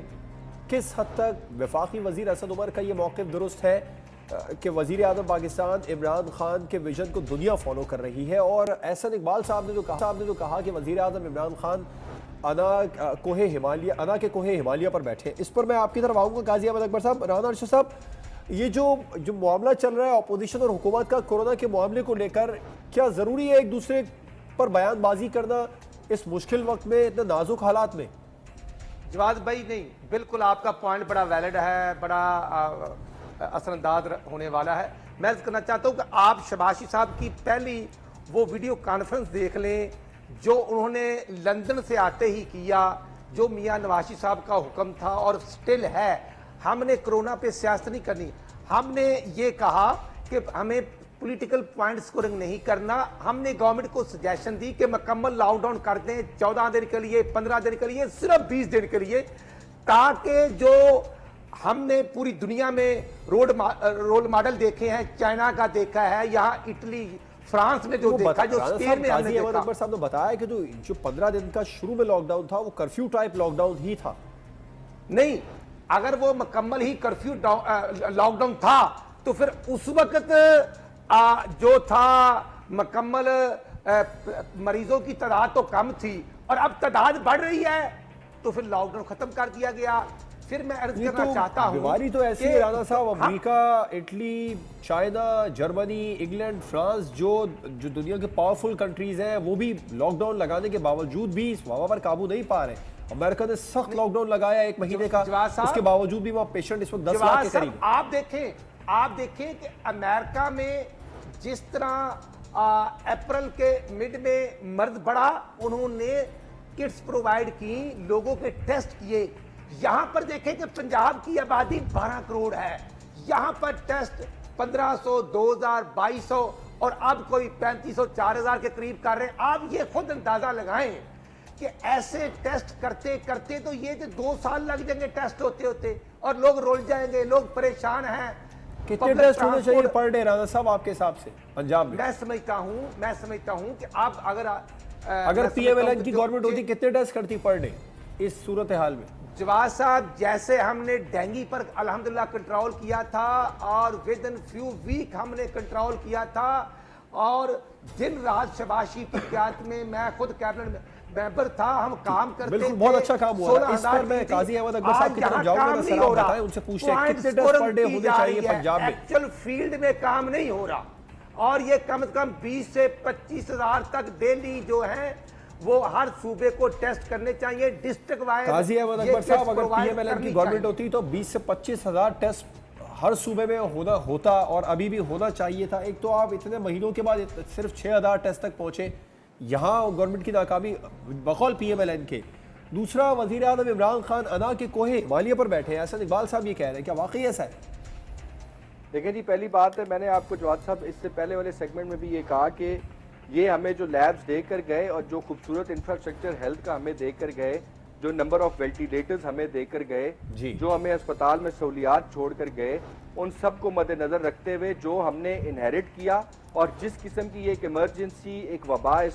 किस हद तक वफाकी वजीर असद उमर का ये मौक़िफ़ दुरुस्त है कि वजीर आज़म पाकिस्तान इमरान खान के विजन को दुनिया फॉलो कर रही है। और एहसन इकबाल साहब ने जो कहा कि वजीर आज़म इमरान खान अना के कोहे हिमालय पर बैठे, इस पर मैं आपकी तरफ आऊँगा काजी अहमद अकबर साहब। राना अरशद साहब, ये जो मामला चल रहा है अपोजिशन और हुकूमत का कोरोना के मामले को लेकर, क्या ज़रूरी है एक दूसरे पर बयानबाजी करना इस मुश्किल वक्त में, इतने नाजुक हालात में? जवाद भाई नहीं, बिल्कुल आपका पॉइंट बड़ा वैलिड है, बड़ा असरअंदाज होने वाला है। मैं कहना चाहता हूँ कि आप शबाशी साहब की पहली वो वीडियो कॉन्फ्रेंस देख लें जो उन्होंने लंदन से आते ही किया, जो मियां नवाशी साहब का हुक्म था और स्टिल है। हमने कोरोना पे सियासत नहीं करनी, हमने ये कहा कि हमें पॉलिटिकल पॉइंट स्कोरिंग नहीं करना। हमने गवर्नमेंट को सजेशन दी कि मुकम्मल लॉकडाउन कर दें 14 दिन के लिए, 15 दिन के लिए, सिर्फ 20 दिन के लिए, ताकि जो हमने पूरी दुनिया में रोल मॉडल देखे हैं, चाइना का देखा है, यहाँ इटली, फ्रांस में जो देखा, जो स्पेन में हमने देखा। अकबर साहब ने बताया कि जो 15 दिन का शुरू में लॉकडाउन था वो कर्फ्यू टाइप लॉकडाउन ही था। नहीं, अगर वो मुकम्मल ही कर्फ्यू लॉकडाउन था तो फिर उस वक्त जो था मुकम्मल मरीजों की तादाद तो कम थी और अब तादाद बढ़ रही है, तो फिर लॉकडाउन खत्म कर दिया गया। फिर मैं अर्ज करना चाहता हूं, बीमारी तो ऐसी है राना साहब, America, Italy, China, Germany, England, France, जो दुनिया के पावरफुल कंट्रीज हैं, वो भी लॉकडाउन लगाने के बावजूद भी इस वबा पर काबू नहीं पा रहे। अमेरिका ने सख्त लॉकडाउन लगाया 1 महीने का, उसके बावजूद भी वहां पेशेंट इस वक्त 10 लाख के करीब। आप देखें कि अमेरिका में जिस तरह अप्रैल के मिड में मर्द बढ़ा, उन्होंने किट्स प्रोवाइड की, लोगों के टेस्ट किए। यहां पर देखें कि पंजाब की आबादी 12 करोड़ है, यहां पर टेस्ट 1500, 2000, 2200 और अब कोई 3500, 4000 के करीब कर रहे हैं। आप ये खुद अंदाजा लगाएं कि ऐसे टेस्ट करते करते तो ये 2 साल लग जाएंगे टेस्ट होते होते, और लोग रुल जाएंगे, लोग परेशान हैं। कितने टेस्ट होने चाहिए पर डे राना साहब आपके हिसाब से पंजाब में? मैं समझता हूं कि आप अगर पीएमएलएन की गवर्नमेंट होती कितने टेस्ट करती पर डे इस सूरत हाल में? जवाद साहब, जैसे हमने डेंगू पर अल्हम्दुलिल्लाह कंट्रोल किया था और विद इन फ्यू वीक हमने कंट्रोल किया था और दिन रात शबाशी की क्यादत में मैं खुद कैबिनेट मेंबर था, हम काम करते बिल्कुल, थे। बहुत अच्छा काम हुआ था। इस पर मैं 16,000 काजी अहमद अकबर साहब की तरफ आज जाऊंगा, काम जरा नहीं हो रहा। बताएं, उनसे पूछते हैं पॉइंट्स कितने टेस्ट पर स्कोरिंग डे की होने जा चाहिए रही है। पंजाब में? एक्चुअल फील्ड में काम नहीं हो रहा और ये कम से कम 20 से 25 हजार तक डेली जो है वो हर सूबे को टेस्ट करने चाहिए डिस्ट्रिक्ट वाइज। काजी अहमद अकबर साहब, अगर पीएमएलएन की गवर्नमेंट होती तो 20 से 25 हजार टेस्ट हर सूबे में होता और अभी भी होना चाहिए था। एक तो आप इतने महीनों के बाद सिर्फ 6000 टेस्ट तक पहुंचे, यहाँ गवर्नमेंट की नाकामी बकौल पीएमएलएन के। दूसरा, वजीर आज़म इमरान खान अना के कोहे मालिया पर बैठे हैं, ऐसा इकबाल साहब ये कह रहे हैं, क्या वाकई ऐसा है? देखिए जी, पहली बात है, मैंने आपको जवाद साहब इससे पहले वाले सेगमेंट में भी ये कहा कि ये हमें जो लैब्स देकर गए और जो खूबसूरत इंफ्रास्ट्रक्चर हेल्थ का हमें देकर गए, जो नंबर ऑफ वेंटिलेटर्स हमें देकर गए, जो हमें अस्पताल में सहूलियात छोड़ कर गए, उन सब को मद्देनजर रखते हुए जो हमने इनहेरिट किया और जिस किस्म की एक इमरजेंसी, एक वबा इस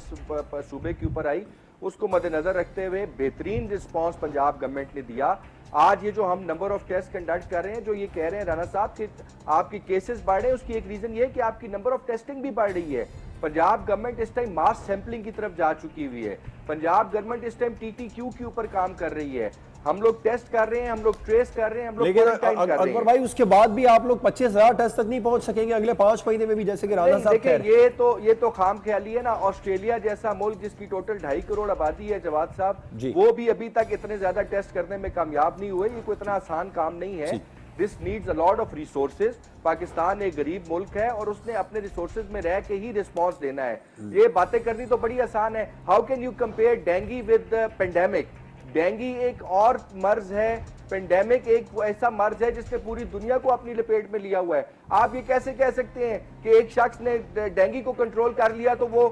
सूबे के ऊपर आई, उसको मद्देनजर रखते हुए बेहतरीन रिस्पांस पंजाब गवर्नमेंट ने दिया। आज ये जो हम नंबर ऑफ टेस्ट कंडक्ट कर रहे हैं, जो ये कह रहे हैं राना साहब कि आपकी केसेस बढ़ रहे हैं, उसकी एक रीजन ये है कि आपकी नंबर ऑफ टेस्टिंग भी बढ़ रही है। पंजाब गवर्नमेंट इस टाइम मास सैंपलिंग की तरफ जा चुकी हुई है। पंजाब गवर्नमेंट इस टाइम टीटीक्यू के ऊपर काम कर रही है। हम लोग टेस्ट कर रहे हैं, हम लोग ट्रेस कर रहे हैं, हम लोग क्वारंटाइन कर रहे हैं। अकबर भाई, उसके बाद भी आप लोग 25,000 टेस्ट तक नहीं पहुंच सकेंगे अगले 5 महीने में भी, जैसे कि राना साहब कह रहे हैं। ये तो खाम ख्याली है ना। ऑस्ट्रेलिया जैसा मुल्क जिसकी टोटल 2.5 करोड़ आबादी है जवाद साहब, वो भी अभी तक इतने ज्यादा टेस्ट करने में कामयाब नहीं हुए। ये कोई इतना आसान काम नहीं है। This needs a lot of resources. Pakistan एक गरीब मुल्क है और उसने अपने रिसोर्सेज में रह के ही रिस्पॉन्स देना है। ये बातें करनी तो बड़ी आसान है। How can you compare dengue with pandemic? Dengue एक और मर्ज है, पेंडेमिक एक ऐसा मर्ज है जिसने पूरी दुनिया को अपनी लपेट में लिया हुआ है। आप ये कैसे कह सकते हैं कि एक शख्स ने डेंगू को कंट्रोल कर लिया तो वो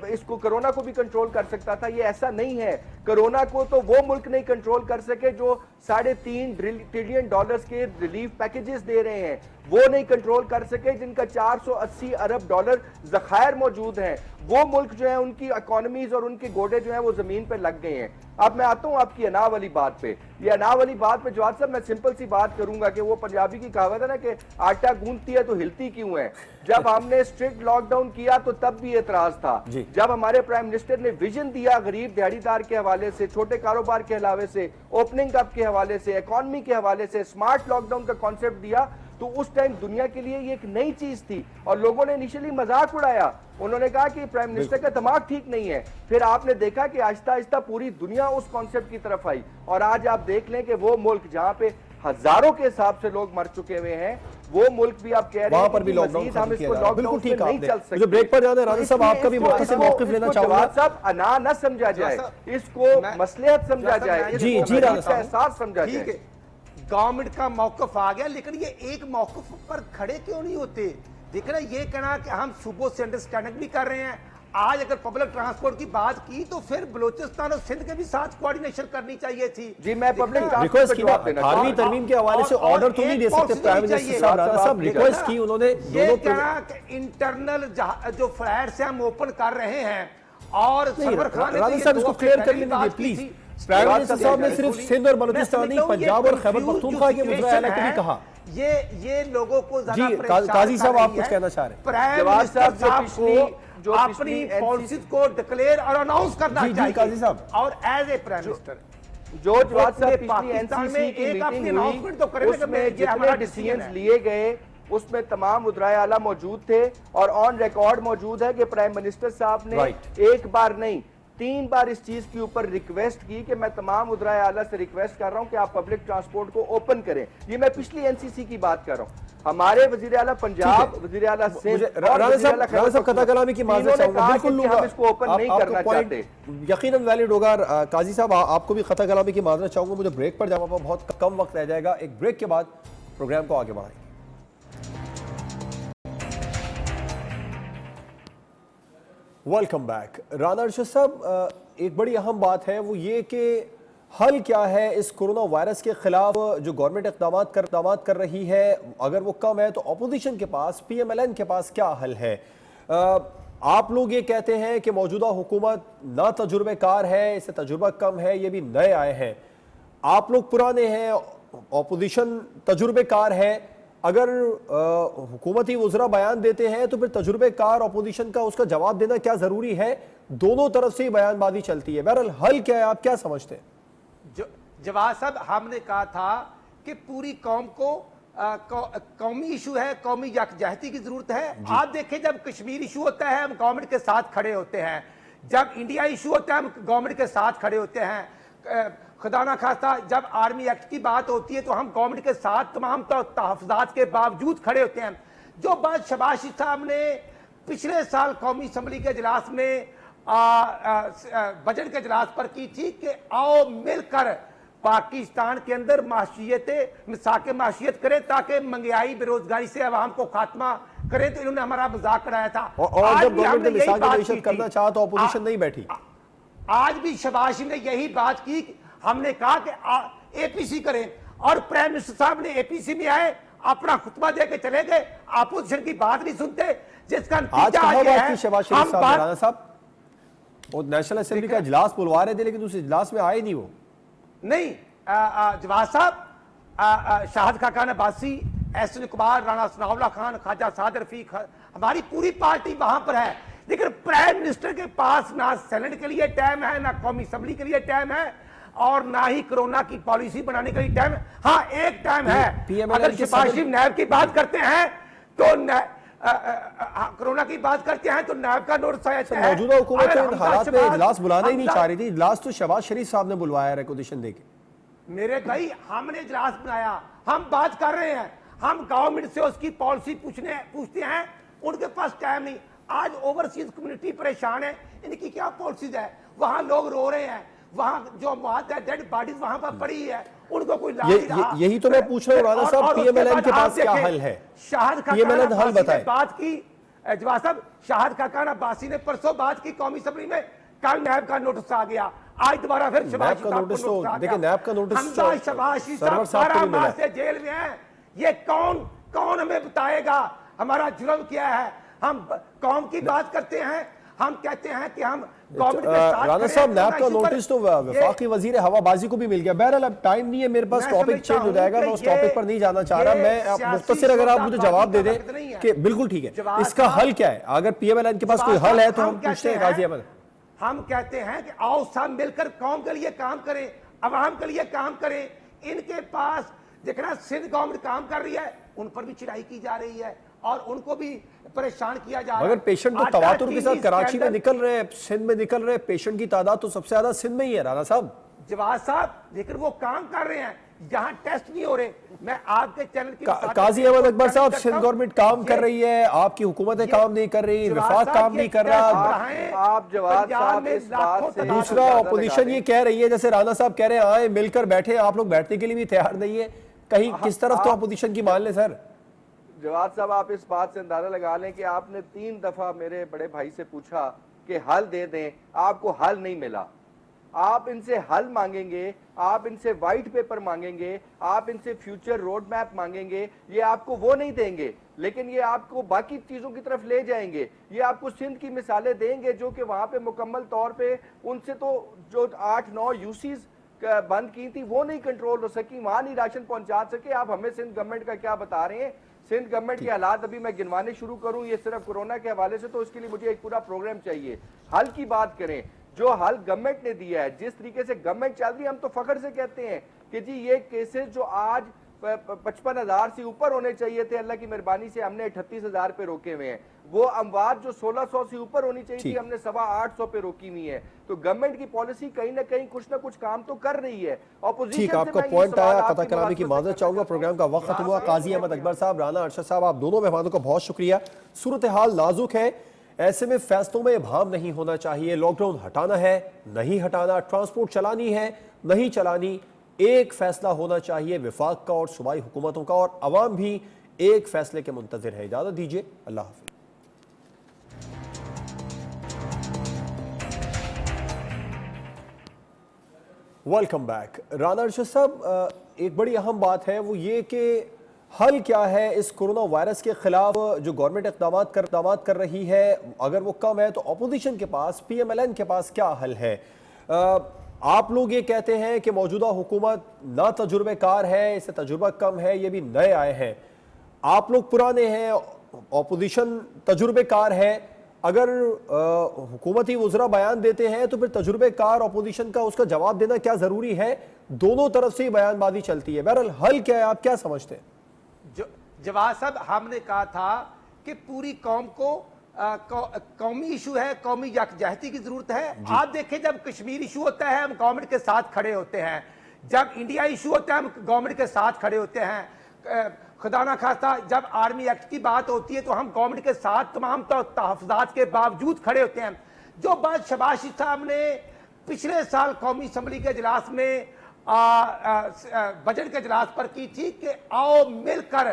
इसको कोरोना को भी कंट्रोल कर सकता था? ये ऐसा नहीं है। कोरोना को तो वो मुल्क नहीं कंट्रोल कर सके जो $3.5 ट्रिलियन के रिलीफ पैकेजेस दे रहे हैं, वो नहीं कंट्रोल कर सके जिनका $480 अरब जखायर मौजूद हैं। वो मुल्क जो है उनकी इकोनॉमीज और उनके गोडे जो है वो जमीन पे लग गए हैं। अब मैं आता हूं आपकी अना वाली बात पे। ये अना वाली बात पे जवाब साहब, मैं सिंपल सी बात करूंगा कि वो पंजाबी की कहावत है ना कि आटा गूंथती है तो हिलती क्यों है। जब हमने स्ट्रिक्ट लॉकडाउन किया तो तब भी एतराज था। जब हमारे प्राइम मिनिस्टर ने विजन दिया गरीब दिहाड़ीदार के हवाले से, छोटे कारोबार के हवाले से, ओपनिंग अप के हवाले से, इकोनॉमी के हवाले से, स्मार्ट लॉकडाउन का कॉन्सेप्ट दिया, तो उस टाइम दुनिया के लिए ये एक नई चीज थी और लोगों ने इनिशियली मजाक उड़ाया। उन्होंने कहा कि प्राइम मिनिस्टर का दिमाग ठीक नहीं है। फिर आपने देखा कि आहिस्ता आहिस्ता पूरी दुनिया उस कॉन्सेप्ट की तरफ आई और आज आप देख लें कि वो मुल्क जहां पे हजारों के हिसाब से लोग मर चुके हुए हैं, वो मुल्क भी आप कह रहे हैं वहां पर भी लॉकडाउन हम इसको लॉकडाउन से नहीं चल सकते। जो ब्रेक पर जाना है, राजा साहब आपका भी मौके से मौक़िफ़ लेना चाहूंगा। साहब, अना न समझा जाए, इसको मसलिहत समझा जाए, जी राजा साहब, एहसास समझा जाए। गवर्नमेंट का मौकफ आ गया, लेकिन ये एक मौकफ पर खड़े क्यों नहीं होते? देखना, ये कहना कि हम सुबह से अंडरस्टैंडिंग भी कर रहे हैं। आज अगर पब्लिक ट्रांसपोर्ट की बात की तो फिर बलूचिस्तान और सिंध के भी साथ कोऑर्डिनेशन करनी चाहिए थी। जी, मैं पब्लिक रिक्वेस्ट की 18वीं तरमीम के हवाले से ऑर्डर तो नहीं दे सकते प्राइम मिनिस्टर साहब। राजा साहब, रिक्वेस्ट की उन्होंने ये कहना कि इंटरनल जो फ्लैट्स हैं हम ओपन कर रहे हैं और सरवर खान राजा साहब इसको क्लियर कर लेने दीजिए प्लीज। प्राइम मिनिस्टर साहब ने सिर्फ सिंध और बलूचिस्तान नहीं, पंजाब और खैबर पख्तूनख्वा के मुद्दा आला को भी कहा। ये लोगों को जी काजी साहब, आप कुछ कहना चाह रहे हैं? प्राइम मिनिस्टर साहब को अपनी पॉलिसीज को डिक्लेयर और अनाउंस करना चाहिए काजी साहब। और एज ए प्राइम मिनिस्टर जो जवाब साहब पिछली एनसीसी की मीटिंग हुई उसमें जितने डिसीजंस लिए गए उसमें तमाम वज़राए आला मौजूद थे और ऑन रिकॉर्ड मौजूद है कि प्राइम मिनिस्टर साहब ने एक बार नहीं 3 बार इस चीज के ऊपर रिक्वेस्ट की कि मैं तमाम वज़राए आला से रिक्वेस्ट कर रहा हूं कि आप पब्लिक ट्रांसपोर्ट को ओपन करें। ये मैं पिछली एनसीसी की बात कर रहा हूं। हमारे वज़ीर आला पंजाब, वज़ीर आला सिंध, राजा साहब कथा कलामी की माज़रत चाहूंगा, बिल्कुल लूंगा, हम इसको ओपन नहीं करना चाहते। यकीनन वैलिड होगा। काजी साहब, आपको भी खता कलामी की माज़रत चाहूंगा। मुझे ब्रेक पर जाना बहुत कम वक्त रह जाएगा। एक ब्रेक के बाद प्रोग्राम को आगे बढ़ाएंगे। Welcome back. राना अरशद साहब, एक बड़ी अहम बात है वो ये कि हल क्या है इस कोरोना वायरस के खिलाफ जो गवर्नमेंट इक़दाम कर रही है। अगर वो कम है तो अपोजिशन के पास, पीएमएलएन के पास क्या हल है? आप लोग ये कहते हैं कि मौजूदा हुकूमत ना तजुर्बेकार है, इससे तजुर्बा कम है, ये भी नए आए हैं। आप लोग पुराने हैं, ऑपोजिशन तजुर्बेकार है, अगर हुकूमती वज़रा बयान देते हैं तो फिर तजुर्बेकार ऑपोजिशन का उसका जवाब देना क्या जरूरी है? दोनों तरफ से ही बयानबाजी चलती है। बहरहाल हल क्या है, आप क्या समझते हैं? जवाब साहब, हमने कहा था कि पूरी कौम को कौमी इशू है, कौमी यकजहती की जरूरत है। आप देखें, जब कश्मीर इशू होता है हम गवर्नमेंट के साथ खड़े होते हैं, जब इंडिया इशू होता है हम गवर्नमेंट के साथ खड़े होते हैं। खुदा ना खास्ता जब आर्मी एक्ट की बात होती है तो हम गवर्नमेंट के साथ तमाम तहफ़्फ़ुज़ात के बावजूद खड़े होते हैं। जो बात शहबाज शरीफ साहब ने पिछले साल कौमी असम्बली के इजलास में बजट के इजलास पर की थी कि आओ मिलकर पाकिस्तान के अंदर मिसाक माशियत करें ताकि महंगाई बेरोजगारी से अवाम को खात्मा करें, तो इन्होंने हमारा मजाक कराया था। और जब गवर्नमेंट ने मिसाक माशियत करना चाहा तो ऑपोजिशन नहीं बैठी। आज भी शहबाज शरीफ ने यही बात की, हमने कहा कि एपीसी करें, और प्राइम मिनिस्टर साहब ने एपीसी में आए, अपना खुतबा दे के चले गए, अपोजिशन की बात नहीं सुनते, जिसका नतीजा आज शहबाज शरीफ साहब, राणा साहब वो नेशनल असेंबली का इजलास बुलवा रहे थे लेकिन उस इजलास में आए नहीं वो। नहीं, जवाब साहब, शाहिद खाकान अब्बासी, एहसन इकबाल, राणा सनाउल्लाह खान, ख्वाजा साद रफीक, हमारी पूरी पार्टी वहां पर है, लेकिन प्राइम मिनिस्टर के पास ना सेनेट के लिए टाइम है, ना कौमी असम्बली के लिए टाइम है, और ना ही कोरोना की पॉलिसी बनाने के लिए टाइम है। हाँ, एक टाइम है, अगर शहबाज शरीफ नैब की बात करते हैं तो कोरोना की बात करते हैं तो नैब का नोटिस आया है। मौजूदा हुकूमत तो इन हालात में इजलास बुलाना ही नहीं चाह रही थी। इजलास तो शहबाज शरीफ साहब ने बुलवाया रिकॉर्डेशन देके। मेरे भाई, हमने इजलास बुलाया, हम बात कर रहे हैं, हम गवर्नमेंट से उसकी पॉलिसी पूछते हैं, उनके पास टाइम नहीं। आज ओवरसीज कम्युनिटी परेशान है, इनकी क्या पॉलिसीज है, वहां लोग रो रहे हैं, वहां जो मौत है, डेड बॉडीज वहां पर पड़ी है, उनको कोई यही तो मैं पूछ रहा हूँ राणा साहब, पीएमएलएन के पास क्या हल है? शाहिद पीएमएलएन हल बताए। बात की जवाब साहब, शाहिद खाकान अब्बासी ने परसों बात की कौमी असम्बली में, कल नैब का नोटिस आ गया, आज दोबारा फिर शहबाज का नोटिस तो देखिए, नैब का नोटिस शहबाज शरीफ साहब 12 माह से जेल में हैं। ये कौन हमें बताएगा हमारा जुर्म क्या है? हम कौम की बात करते हैं, हम कहते हैं कि हम गवर्नमेंट के साथ। राणा साहब, नैब का नोटिस तो वफाकी वजीर हवाबाजी को भी मिल गया। बहरहाल अब टाइम नहीं है मेरे पास, टॉपिक चेंज हो जाएगा, मैं उस टॉपिक पर नहीं जाना चाह रहा। मैं मुख्तसर अगर आप मुझे जवाब दे दें कि बिल्कुल ठीक है, इसका हल क्या है? अगर पीएमएलएन के पास कोई हल है तो हम पूछते हैं गाजी अहमद। हम कहते हैं कि आओ सब मिलकर कौम के लिए काम करें, अवाम के लिए काम करें। इनके पास देखना, सिंध गवर्नमेंट काम कर रही है, उन पर भी चिढ़ाई की जा रही है और उनको भी परेशान किया जा रहा है। मगर पेशेंट तो तवातुर के साथ कराची में निकल रहे हैं, सिंध में निकल रहे हैं, पेशेंट की तादाद तो सबसे ज्यादा सिंध में ही है राणा साहब। जवाब साहब, लेकिन वो काम कर रहे हैं, जहां टेस्ट नहीं हो रहे। मैं आपके चैनल की काजी अहमद अकबर साहब, सिंध गवर्नमेंट काम कर रही है, आपकी हुकूमतें काम नहीं कर रही, विफाक काम नहीं कर रहा। आप जवाब साहब इस बात से दूसरा ऑपोजिशन ये कह रही है, जैसे राणा साहब कह रहे हैं आए मिलकर बैठे, आप लोग बैठने के लिए भी तैयार नहीं है। कहीं किस तरफ तो ऑपोजिशन की मान ले सर। जवाब साहब, आप इस बात से अंदाजा लगा लें कि आपने 3 दफा मेरे बड़े भाई से पूछा कि हल दे दें, आपको हल नहीं मिला। आप इनसे हल मांगेंगे, आप इनसे व्हाइट पेपर मांगेंगे, आप इनसे फ्यूचर रोड मैप मांगेंगे, ये आपको वो नहीं देंगे, लेकिन ये आपको बाकी चीजों की तरफ ले जाएंगे। ये आपको सिंध की मिसालें देंगे जो कि वहां पे मुकम्मल तौर पे उनसे तो जो 8-9 यूसीज बंद की थी वो नहीं कंट्रोल हो सकी, वहां नहीं राशन पहुंचा सके। आप हमें सिंध गवर्नमेंट का क्या बता रहे हैं? सिंध गवर्नमेंट के हालात अभी मैं गिनवाने शुरू करूं ये सिर्फ कोरोना के हवाले से, तो इसके लिए मुझे एक पूरा प्रोग्राम चाहिए। हल की बात करें, जो हल गवर्नमेंट ने दिया है, जिस तरीके से गवर्नमेंट चल रही है, हम तो फख्र से कहते हैं कि जी ये केसेस जो आज 55,000 से ऊपर होने चाहिए थे, अल्लाह की मेहरबानी से हमने 38,000 पे रोके हुए हैं। वो अमवात जो 1600 से ऊपर होनी चाहिए थी, हमने 850 पे रोकी हुई है। तो गवर्नमेंट की पॉलिसी कहीं ना कहीं कुछ ना कुछ काम तो कर रही है। ठीक, आपका पॉइंट आया, कथा कराने की माजरत चाहूंगा, प्रोग्राम का वक्त खत्म हुआ। काजी अहमद अकबर साहब, राना अरशद साहब, आप दोनों मेहमानों का बहुत शुक्रिया। सूरत हाल नाजुक है, ऐसे में फैसलों में इबहाम नहीं होना चाहिए। लॉकडाउन हटाना है, नहीं हटाना, ट्रांसपोर्ट चलानी है, नहीं चलानी, एक फैसला होना चाहिए विफाक का और सूबाई हुकूमतों का, और अवाम भी एक फैसले के मुंतजिर है। इजाजत दीजिए, अल्लाह हाफिज। Welcome back. राना अरशद साहब, एक बड़ी अहम बात है वो ये कि हल क्या है इस कोरोना वायरस के खिलाफ जो गवर्नमेंट इक़दाम कर रही है, अगर वो कम है तो अपोजिशन के पास, पीएमएलएन के पास क्या हल है? आप लोग ये कहते हैं कि मौजूदा हुकूमत ना तजुर्बेकार है, इससे तजुर्बा कम है, ये भी नए आए हैं। आप लोग पुराने हैं, ऑपोजिशन तजुर्बेकार है। अगर हुकूमती वज़रा बयान देते हैं तो फिर तजुर्बेकार ऑपोजिशन का उसका जवाब देना क्या ज़रूरी है? दोनों तरफ से ही बयानबाजी चलती है। बहरहाल हल क्या है, आप क्या समझते हैं? जवाब साहब, हमने कहा था कि पूरी कौम को कौमी इशू है, कौमी यकजहती की जरूरत है। आप देखें, जब कश्मीर इशू होता है हम गवर्नमेंट के साथ खड़े होते हैं, जब इंडिया इशू होता है हम गवर्नमेंट के साथ खड़े होते हैं। खुदा ना खास्ता जब आर्मी एक्ट की बात होती है तो हम गवर्नमेंट के साथ तमाम तहफ़्फ़ुज़ात के बावजूद खड़े होते हैं। जो बात शहबाज शरीफ साहब ने पिछले साल कौमी असम्बली के इजलास में बजट के इजलास पर की थी कि आओ मिलकर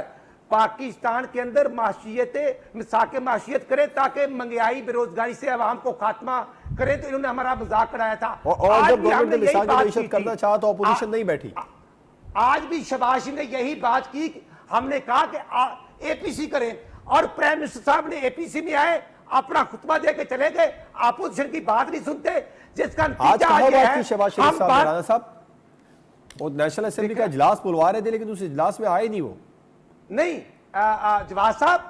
पाकिस्तान के अंदर मिसाक माशियत करें ताकि महंगाई बेरोजगारी से अवाम को खात्मा करें, तो इन्होंने हमारा मजाक कराया था। और जब गवर्नमेंट ने मिसाक माशियत करना चाहा तो ऑपोजिशन नहीं बैठी। आज भी शहबाज शरीफ ने यही बात की। हमने कहा कि एपीसी करें और प्राइम मिनिस्टर साहब ने एपीसी में आए, अपना खुतबा दे के चले गए, अपोजिशन की बात नहीं सुनते, जिसका नतीजा आज शहबाज शरीफ साहब, राणा साहब वो नेशनल असेंबली का इजलास बुलवा रहे थे लेकिन उस इजलास में आए नहीं वो। नहीं, जवाब साहब,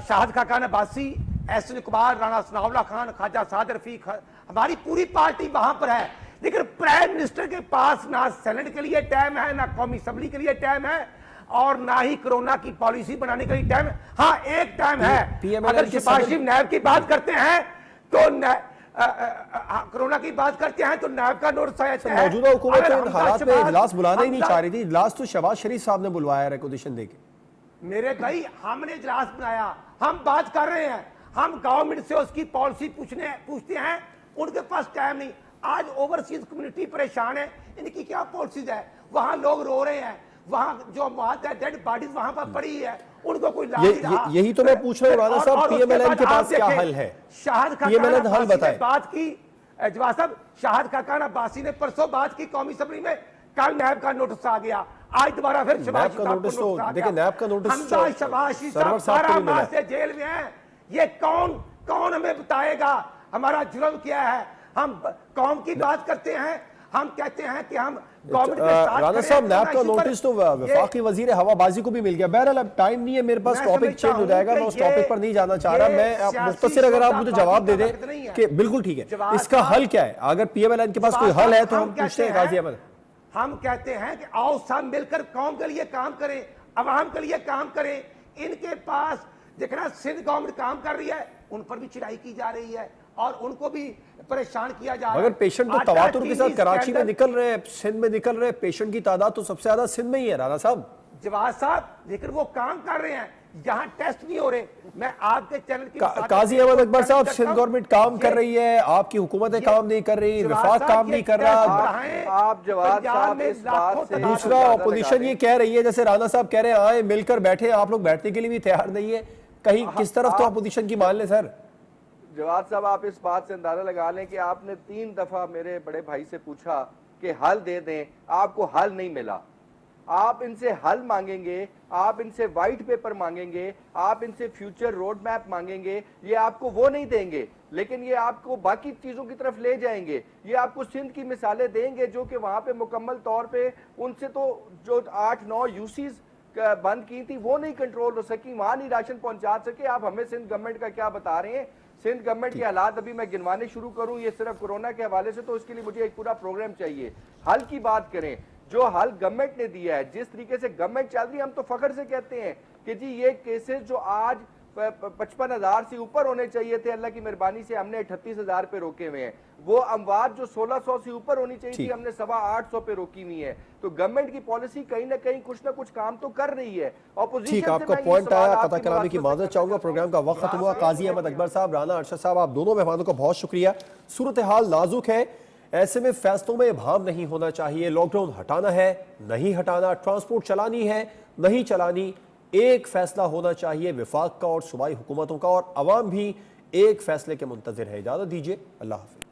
शाहिद खाकान अब्बासी, एहसन इकबाल, राणा सनाउल्लाह खान, ख्वाजा साद रफीक, हमारी पूरी पार्टी वहां पर है, लेकिन प्राइम मिनिस्टर के पास ना सेनेट के लिए टाइम है, ना कौमी असम्बली के लिए टाइम है, और ना ही कोरोना की पॉलिसी बनाने के लिए टाइम है। हाँ, एक टाइम है, अगर शहबाज शरीफ नैब की बात करते हैं तो कोरोना की बात करते हैं तो नैब का नोटिस आया है। मौजूदा हुकूमत तो इन हालात में इजलास बुलाना ही नहीं चाह रही थी। इजलास तो शहबाज शरीफ साहब ने बुलवाया रिकॉर्डेशन देके। मेरे भाई, हमने इजलास बुलाया, हम बात कर रहे हैं, हम गवर्नमेंट से उसकी पॉलिसी पूछते हैं, उनके पास टाइम नहीं। आज ओवरसीज कम्युनिटी परेशान है, इनकी क्या पॉलिसीज है, वहां लोग रो रहे हैं, वहां जो मौत है, डेड बॉडीज वहां पर पड़ी है, उनको कोई यही तो मैं पूछ रहा हूँ राणा साहब, पीएमएलएन के पास क्या हल है? शाहिद पीएमएलएन हल बताए। बात की जवाब साहब, शाहिद खाकान अब्बासी ने परसों बात की कौमी असम्बली में, कल नैब का नोटिस आ गया, आज दोबारा फिर शहबाज का नोटिस तो देखिए, नैब का नोटिस शहबाज शरीफ साहब 12 माह से जेल में हैं। ये कौन हमें बताएगा हमारा जुर्म क्या है? हम कौम की बात करते हैं, हम कहते हैं कि हम गवर्नमेंट के साथ। राणा साहब, नैब का नोटिस तो वफाकी वजीर हवाबाजी को भी मिल गया। बहरहाल अब टाइम नहीं है मेरे पास, टॉपिक चेंज हो जाएगा, मैं उस टॉपिक पर नहीं जाना चाह रहा। मैं मुख्तसर अगर आप मुझे जवाब दे दें कि बिल्कुल ठीक है, इसका हल क्या है? अगर पीएमएलएन के पास कोई हल है तो हम पूछते हैं गाजी अहमद। हम कहते हैं कि आओ सब मिलकर कौम के लिए काम करें, अवाम के लिए काम करें। इनके पास देखना, सिंध गवर्नमेंट काम कर रही है, उन पर भी चिढ़ाई की जा रही है और उनको भी परेशान किया जा रहा है। मगर पेशेंट तो तवातुर के साथ कराची में निकल रहे हैं, सिंध में निकल रहे हैं, पेशेंट की तादाद तो सबसे ज्यादा सिंध में ही है राणा साहब। जवाब साहब, लेकिन वो काम कर रहे हैं, यहाँ टेस्ट नहीं हो रहे। मैं आपके चैनल की काजी अहमद अकबर साहब, सिंध गवर्नमेंट काम कर रही है, आपकी हुकूमतें काम नहीं कर रही, विफाक काम नहीं कर रहा। आप जवाब साहब इस बात से दूसरा ऑपोजिशन ये कह रही है, जैसे राणा साहब कह रहे हैं आए मिलकर बैठे, आप लोग बैठने के लिए भी तैयार नहीं है। कहीं किस तरफ तो ऑपोजिशन की मान ले सर। जवाब साहब, आप इस बात से अंदाजा लगा लें कि आपने 3 दफा मेरे बड़े भाई से पूछा कि हल दे दें, आपको हल नहीं मिला। आप इनसे हल मांगेंगे, आप इनसे व्हाइट पेपर मांगेंगे, आप इनसे फ्यूचर रोड मैप मांगेंगे, ये आपको वो नहीं देंगे, लेकिन ये आपको बाकी चीजों की तरफ ले जाएंगे। ये आपको सिंध की मिसालें देंगे जो कि वहां पे मुकम्मल तौर पे उनसे तो जो 8-9 यूसीज बंद की थी वो नहीं कंट्रोल हो सकी, वहां नहीं राशन पहुंचा सके। आप हमें सिंध गवर्नमेंट का क्या बता रहे हैं? सिंध गवर्नमेंट के हालात अभी मैं गिनवाने शुरू करूं ये सिर्फ कोरोना के हवाले से, तो इसके लिए मुझे एक पूरा प्रोग्राम चाहिए। हल की बात करें, जो हल गवर्नमेंट ने दिया है, जिस तरीके से गवर्नमेंट चल रही है, हम तो फख्र से कहते हैं कि जी ये केसेस जो आज 55,000 से ऊपर होने चाहिए थे, अल्लाह की मेहरबानी से हमने 38,000 पे रोके हुए हैं। वो अमवात जो 1600 से ऊपर होनी चाहिए थी, हमने 850 पे रोकी हुई है। तो गवर्नमेंट की पॉलिसी कहीं ना कहीं कुछ ना कुछ काम तो कर रही है। ठीक, आपका पॉइंट आया, कथा कलामी की माजरत चाहूंगा, प्रोग्राम का वक्त खत्म हुआ। काजी अहमद अकबर साहब, राना अरशद साहब, आप दोनों मेहमानों का बहुत शुक्रिया। सूरत हाल नाजुक है, ऐसे में फैसलों में इबहाम नहीं होना चाहिए। लॉकडाउन हटाना है, नहीं हटाना, ट्रांसपोर्ट चलानी है, नहीं चलानी, एक फैसला होना चाहिए विफाक का और सूबाई हुकूमतों का, और अवाम भी एक फैसले के मुंतजिर है। इजाजत दीजिए, अल्लाह हाफिज।